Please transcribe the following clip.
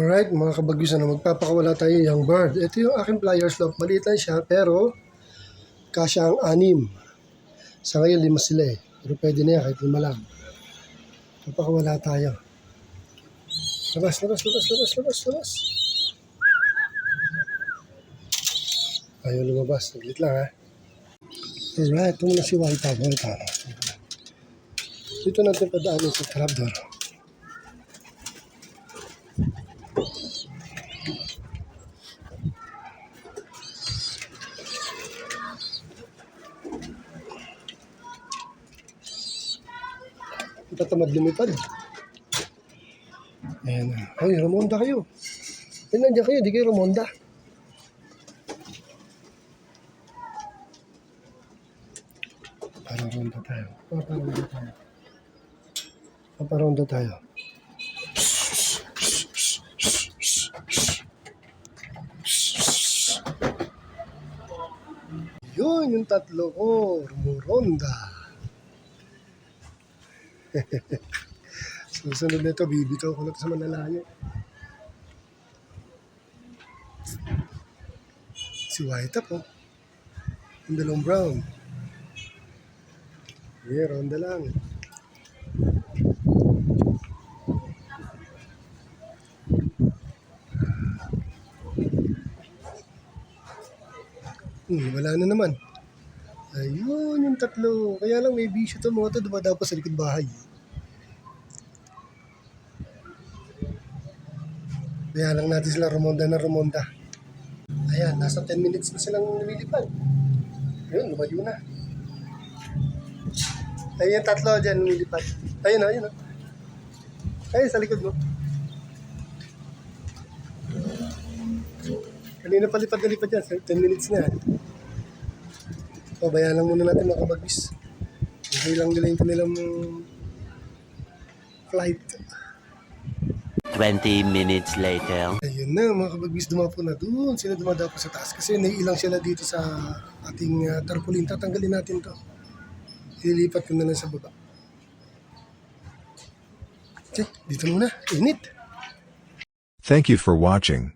Alright mga kabagyos, magpapakawala tayo yung bird. Ito yung aking pliers lock. Maliit lang siya pero kasya ang 6. Sa ngayon 5 sila eh. Pero pwede na yan kahit 5 lang. Papakawala tayo. Labas, labas, labas, labas, labas, labas. Ayaw lumabas. Naglit lang ha. Alright, ito muna si White. Dito natin padaanin sa trapdoor. Tatamad lumipad. Ayan na. Ay, rumonda kayo. Ay, nandiyan kayo. Di kayo rumonda. Paparonda tayo. Paparonda tayo. Yun, yung tatlo ko. Rumuronda. Susunod na ito, bibitaw ko na ito sa malalayo. Si White po. Yung dalawang brown. Yeah, ronda lang. Wala na naman. Ayun, yung tatlo. Kaya lang may bisyo ito. Mga ito dumadaw pa sa likod bahay. Kaya lang natin sila rumonda na rumonda. Ayan, nasa 10 minutes na silang lumilipad. Ayun, lumayo na. Ayun yung tatlo dyan lumilipad. Ayun o, ayun o. Ayun, sa likod mo. Kanina palipad na lipad yan. 10 minutes na. So, bayan lang muna natin mga kabagbis. Hindi lang nila yung kanilang flight. 20 minutes later. Ayun na, mga kabagbis, dumapo na doon. Sila dumadapo sa taas kasi naiilang sila dito sa ating tarpaulin. Tatanggalin natin to. Ililipat ko na lang sa baba. Okay, dito muna. Init. Thank you for watching.